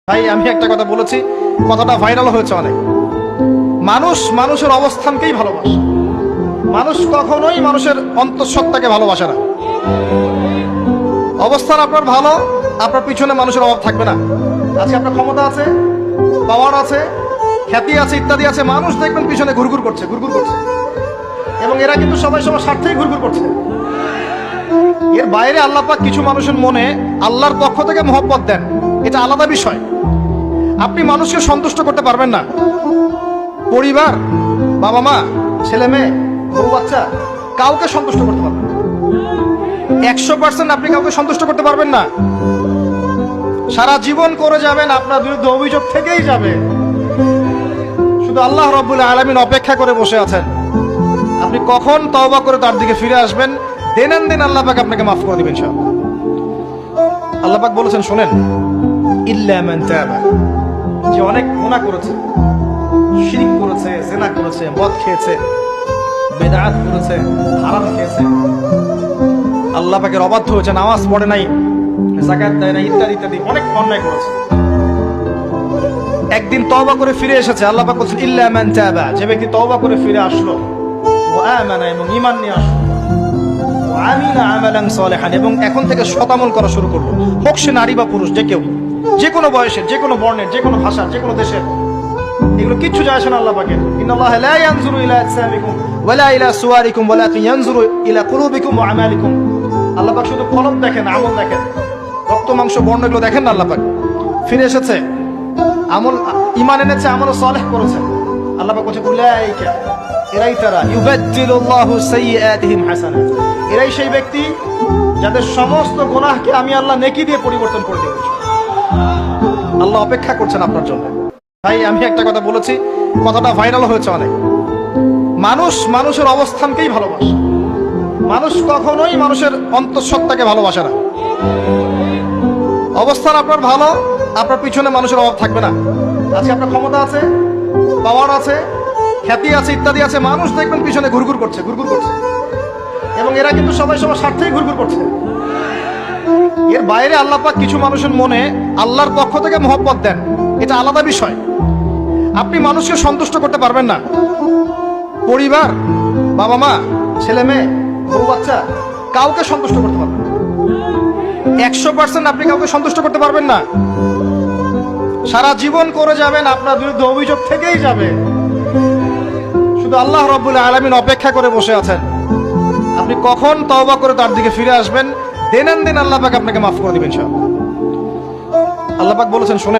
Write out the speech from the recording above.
ভাই আমি একটা কথা বলেছি, কথাটা ভাইরাল হয়েছে অনেক। মানুষ মানুষের অবস্থানকেই ভালোবাসে। মানুষ কখনোই মানুষের অন্তঃসত্ত্বাকে ভালোবাসে না। অবস্থান আপনার ভালো, আপনার পিছনে মানুষের অভাব থাকবে না। আজকে আপনার ক্ষমতা আছে, পাওয়ার আছে, খ্যাতি আছে, ইত্যাদি আছে, মানুষ দেখবেন পিছনে ঘুরঘুর করছে এবং এরা কিন্তু সবাই সবার স্বার্থেই ঘুরঘুর করছে। এর বাইরে আল্লাহ পাক কিছু মানুষের মনে আল্লাহর পক্ষ থেকে মহব্বত দেন, এটা আলাদা বিষয়। আপনি মানুষকে সন্তুষ্ট করতে পারবেন না। পরিবার, বাবা মা, ছেলে মেয়ে, বউ বাচ্চা, কাউকে সন্তুষ্ট করতে পারবেন না। 100% আপনি কাউকে সন্তুষ্ট করতে পারবেন না। সারা জীবন করে যাবেন, আপনার বিরুদ্ধে অভিযোগ থেকেই যাবে। শুধু আল্লাহ রাব্বুল আলামিন অপেক্ষা করে বসে আছেন, আপনি কখন তওবা করে তার দিকে ফিরে আসবেন। দিন আল্লাহ পাক আপনাকে মাফ করে দিবেন ইনশাআল্লাহ। আল্লাহ পাক বলেছেন, শোনেন, ইল্লা মান তাবা, যে অনেক গুনাহ করেছে, শিরক করেছে, জিনা করেছে, মদ খেয়েছে, বেদাত করেছে, হারাম খেয়েছে, আল্লাহ পাকের অবাধ্য হয়েছে, নামাজ পড়ে নাই, যাকাত দেয় নাই, ইত্যাদি ইত্যাদি অনেক অন্যায় করেছে। একদিন তওবা করে ফিরে এসেছে। আল্লাহ পাক বলেছেন, ইল্লা মান তাবা, যে ব্যক্তি তওবা করে ফিরে আসলো, ওয়া আমানা, এবং ঈমান নিয়ে আসলো, ওয়া আমিলা আমালান সালিহান, এবং এখন থেকে সৎ আমল করা শুরু করলো। হোক সে নারী বা পুরুষ, যে কেউ, যে কোনো বয়সের, যে কোনো বর্ণের, যে কোনো ভাষার, যে কোনো দেশের, এগুলো কিচ্ছু যায় আসে না আল্লাহ পাকের। ইন্নাল্লাহা লা ইয়ানজুরু ইলা আজসামিকুম ওয়ালা ইলা সুওয়ারিকুম ওয়ালাকিন ইয়ানজুরু ইলা কুলুবিকুম ওয়া আমালিকুম। আল্লাহ পাক শুধু কলব দেখেন, আমল দেখেন, রক্ত মাংস বর্ণ এগুলো দেখেন না। আল্লাহ পাক ফিরে এসেছে, আমল, ঈমান এনেছে, আমল সালেহ করেছে। আল্লাহ পাক বলেছে, উলাইকা, এরাই তারা, ইউবাদদিলুল্লাহু সাইয়্যাতিহিম হাসানাত, এরাই সেই ব্যক্তি যাদের সমস্ত গুনাহকে আমি আল্লাহ নেকি দিয়ে পরিবর্তন করে দেব। আল্লাহ অপেক্ষা করছেন আপনার জন্য। ভাই আমি একটা কথা বলেছি, কথাটা ভাইরাল হয়েছে অনেক। মানুষ মানুষের অবস্থানকেই ভালোবাসে। মানুষ কখনোই মানুষের অন্তঃসত্ত্বাকে ভালোবাসে না। অবস্থান আপনার ভালো, আপনার পিছনে মানুষের অভাব থাকবে না। আজকে আপনার ক্ষমতা আছে, পাওয়ার আছে, খ্যাতি আছে, ইত্যাদি আছে, মানুষ দেখবেন পিছনে ঘুরঘুর করছে এবং এরা কিন্তু সবাই সবার স্বার্থেই ঘুরঘুর করছে। এর বাইরে আল্লাহ পাক কিছু মানুষের মনে আল্লাহর পক্ষ থেকে মহব্বত দেন, এটা আলাদা বিষয়। আপনি মানুষকে সন্তুষ্ট করতে পারবেন না। পরিবার, বাবা মা, ছেলে মেয়ে, বউ বাচ্চা, কাউকে সন্তুষ্ট করতে পারবেন না। 100% আপনি কাউকে সন্তুষ্ট করতে পারবেন না। সারা জীবন করে যাবেন, আপনার বিরুদ্ধে অভিযোগ থেকেই যাবে। শুধু আল্লাহ রাব্বুল আলামিন অপেক্ষা করে বসে আছেন, আপনি কখন তওবা করে তার দিকে ফিরে আসবেন। দিন আল্লাহ পাক আপনাকে মাফ করে দিবেন ইনশাআল্লাহ। আল্লাহ পাক বলেছেন, শোনেন,